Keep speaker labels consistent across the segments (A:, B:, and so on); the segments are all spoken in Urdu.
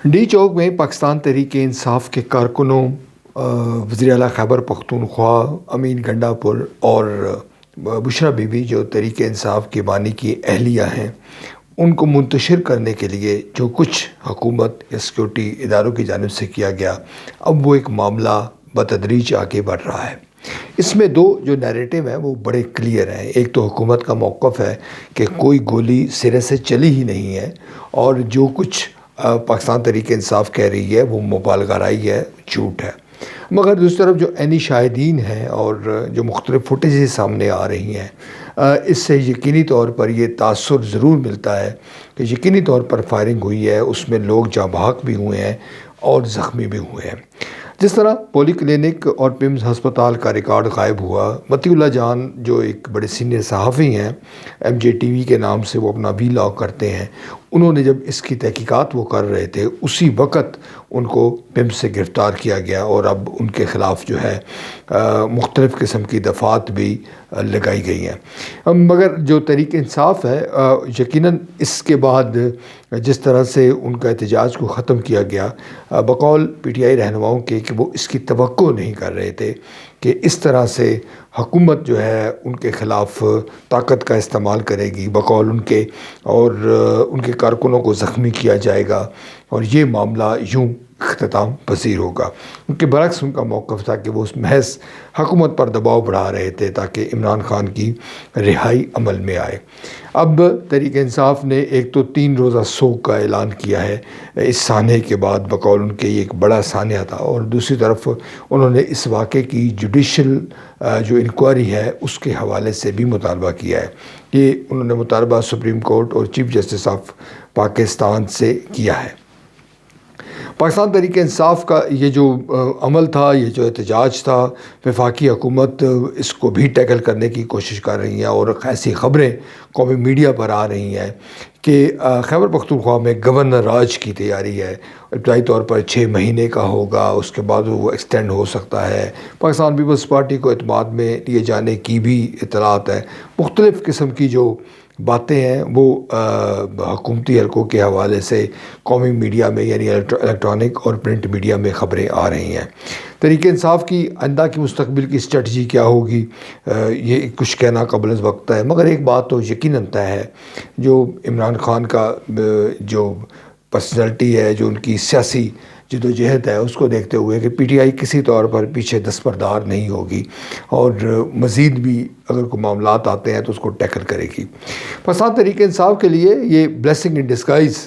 A: ڈی چوک میں پاکستان تحریک انصاف کے کارکنوں، وزیر اعلیٰ خیبر پختونخوا امین گنڈا پور اور بشرا بی بی جو تحریک انصاف کی بانی کی اہلیہ ہیں، ان کو منتشر کرنے کے لیے جو کچھ حکومت یا سیکورٹی اداروں کی جانب سے کیا گیا، اب وہ ایک معاملہ بتدریج آگے بڑھ رہا ہے۔ اس میں دو جو نیریٹو ہیں وہ بڑے کلیئر ہیں۔ ایک تو حکومت کا موقف ہے کہ کوئی گولی سرے سے چلی ہی نہیں ہے، اور جو کچھ پاکستان تحریک انصاف کہہ رہی ہے وہ مبالغہ آرائی ہے، جھوٹ ہے۔ مگر دوسری طرف جو عینی شاہدین ہیں اور جو مختلف فوٹیجز سامنے آ رہی ہیں، اس سے یقینی طور پر یہ تاثر ضرور ملتا ہے کہ یقینی طور پر فائرنگ ہوئی ہے، اس میں لوگ جاں بحق بھی ہوئے ہیں اور زخمی بھی ہوئے ہیں۔ جس طرح پولی کلینک اور پیمز ہسپتال کا ریکارڈ غائب ہوا، متی اللہ جان جو ایک بڑے سینئر صحافی ہیں، ایم جے ٹی وی کے نام سے وہ اپنا وی لاگ کرتے ہیں، انہوں نے جب اس کی تحقیقات وہ کر رہے تھے، اسی وقت ان کو پیمز سے گرفتار کیا گیا اور اب ان کے خلاف جو ہے مختلف قسم کی دفعات بھی لگائی گئی ہیں۔ مگر جو تحریک انصاف ہے، یقیناً اس کے بعد جس طرح سے ان کا احتجاج کو ختم کیا گیا، بقول پی ٹی آئی رہنماؤں کے کہ وہ اس کی توقع نہیں کر رہے تھے کہ اس طرح سے حکومت جو ہے ان کے خلاف طاقت کا استعمال کرے گی، بقول ان کے، اور ان کے کارکنوں کو زخمی کیا جائے گا اور یہ معاملہ یوں اختتام پذیر ہوگا۔ ان کے برعکس ان کا موقف تھا کہ وہ اس محض حکومت پر دباؤ بڑھا رہے تھے تاکہ عمران خان کی رہائی عمل میں آئے۔ اب تحریک انصاف نے ایک تو 3 روزہ سوگ کا اعلان کیا ہے اس سانحے کے بعد، بقول ان کے یہ ایک بڑا سانحہ تھا، اور دوسری طرف انہوں نے اس واقعے کی جوڈیشل جو انکوائری ہے اس کے حوالے سے بھی مطالبہ کیا ہے۔ یہ انہوں نے مطالبہ سپریم کورٹ اور چیف جسٹس آف پاکستان سے کیا ہے۔ پاکستان تحریک انصاف کا یہ جو عمل تھا، یہ جو احتجاج تھا، وفاقی حکومت اس کو بھی ٹیکل کرنے کی کوشش کر رہی ہے، اور ایسی خبریں قومی میڈیا پر آ رہی ہیں کہ خیبر پختونخوا میں گورنر راج کی تیاری ہے۔ ابتدائی طور پر 6 مہینے کا ہوگا، اس کے بعد وہ ایکسٹینڈ ہو سکتا ہے۔ پاکستان پیپلز پارٹی کو اعتماد میں لیے جانے کی بھی اطلاعات ہے۔ مختلف قسم کی جو باتیں ہیں وہ حکومتی حلقوں کے حوالے سے قومی میڈیا میں، یعنی الیکٹرانک اور پرنٹ میڈیا میں خبریں آ رہی ہیں۔ تحریک انصاف کی آئندہ کی مستقبل کی اسٹریٹجی کیا ہوگی، یہ کچھ کہنا قابل وقت ہے، مگر ایک بات تو یقیناً طے ہے، جو عمران خان کا جو پرسنالٹی ہے، جو ان کی سیاسی جدوجہد ہے، اس کو دیکھتے ہوئے کہ پی ٹی آئی کسی طور پر پیچھے دستبردار نہیں ہوگی، اور مزید بھی اگر کوئی معاملات آتے ہیں تو اس کو ٹیکل کرے گی۔ پاکستان تحریک انصاف کے لیے یہ بلیسنگ ان ڈسگائز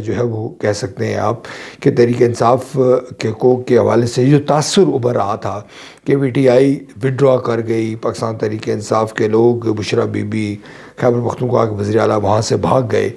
A: جو ہے وہ کہہ سکتے ہیں آپ کہ تحریک انصاف کے حوالے سے جو تاثر ابھر رہا تھا کہ پی ٹی آئی وڈرا کر گئی، پاکستان تحریک انصاف کے لوگ، بشرا بی بی، خیبر پختونخوا کے وزیر اعلیٰ وہاں سے بھاگ گئے،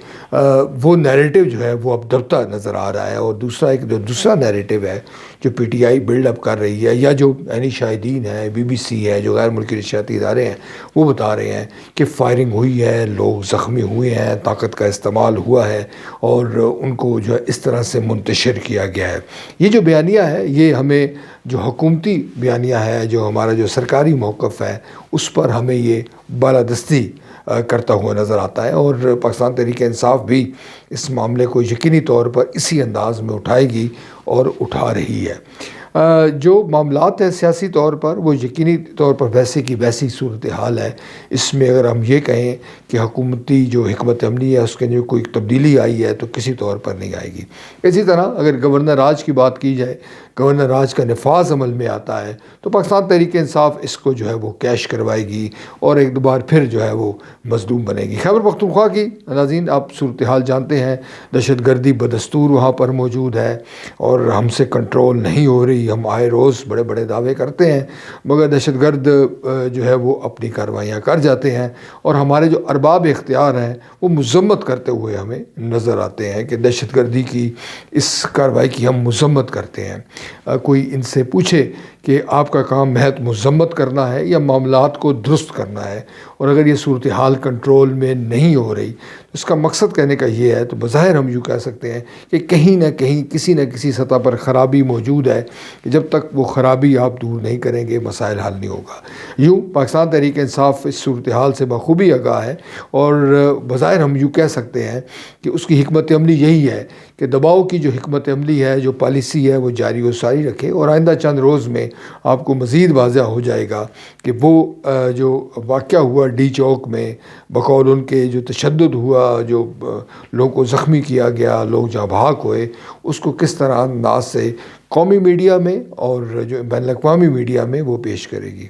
A: وہ نیریٹو جو ہے وہ اب دبتا نظر آ رہا ہے۔ اور دوسرا نیریٹو ہے جو P T I build up کر رہی ہے، یا جو عینی شاہدین ہیں، بی بی سی ہے، جو غیر ملکی نشریاتی ادارے ہیں، وہ بتا رہے ہیں کہ فائرنگ ہوئی ہے، لوگ زخمی ہوئے ہیں، طاقت کا استعمال ہوا ہے، اور ان کو جو ہے اس طرح سے منتشر کیا گیا ہے۔ یہ جو بیانیہ ہے، یہ ہمیں جو حکومتی بیانیہ ہے، جو ہمارا جو سرکاری موقف ہے، اس پر ہمیں یہ بالادستی کرتا ہوا نظر آتا ہے، اور پاکستان تحریک انصاف بھی اس معاملے کو یقینی طور پر اسی انداز میں اٹھائے گی اور اٹھا رہی ہے۔ جو معاملات ہیں سیاسی طور پر، وہ یقینی طور پر ویسے کی ویسی صورتحال ہے۔ اس میں اگر ہم یہ کہیں کہ حکومتی جو حکمت عملی ہے اس کے جو کوئی تبدیلی آئی ہے تو کسی طور پر نہیں آئے گی۔ اسی طرح اگر گورنر راج کی بات کی جائے، گورنر راج کا نفاذ عمل میں آتا ہے تو پاکستان تحریک انصاف اس کو جو ہے وہ کیش کروائے گی، اور ایک دوبار پھر جو ہے وہ مظلوم بنے گی۔ خیبر پختونخوا کی ناظرین آپ صورتحال جانتے ہیں، دہشت گردی بدستور وہاں پر موجود ہے اور ہم سے کنٹرول نہیں ہو رہی۔ ہم آئے روز بڑے بڑے دعوے کرتے ہیں، مگر دہشت گرد جو ہے وہ اپنی کارروائیاں کر جاتے ہیں، اور ہمارے جو ارباب اختیار ہیں وہ مذمت کرتے ہوئے ہمیں نظر آتے ہیں کہ دہشت گردی کی اس کارروائی کی ہم مذمت کرتے ہیں۔ کوئی ان سے پوچھے کہ آپ کا کام محض مذمت کرنا ہے یا معاملات کو درست کرنا ہے، اور اگر یہ صورتحال کنٹرول میں نہیں ہو رہی، اس کا مقصد کہنے کا یہ ہے، تو بظاہر ہم یوں کہہ سکتے ہیں کہ کہیں نہ کہیں کسی نہ کسی سطح پر خرابی موجود ہے، کہ جب تک وہ خرابی آپ دور نہیں کریں گے مسائل حل نہیں ہوگا۔ یوں پاکستان تحریک انصاف اس صورتحال سے بخوبی آگاہ ہے، اور بظاہر ہم یوں کہہ سکتے ہیں کہ اس کی حکمت عملی یہی ہے کہ دباؤ کی جو حکمت عملی ہے، جو پالیسی ہے، وہ جاری و ساری رکھے، اور آئندہ چند روز میں آپ کو مزید واضح ہو جائے گا کہ وہ جو واقعہ ہوا ڈی چوک میں، بقول ان کے جو تشدد ہوا، جو لوگوں کو زخمی کیا گیا، لوگ جہاں بھاگ ہوئے، اس کو کس طرح انداز سے قومی میڈیا میں اور جو بین الاقوامی میڈیا میں وہ پیش کرے گی۔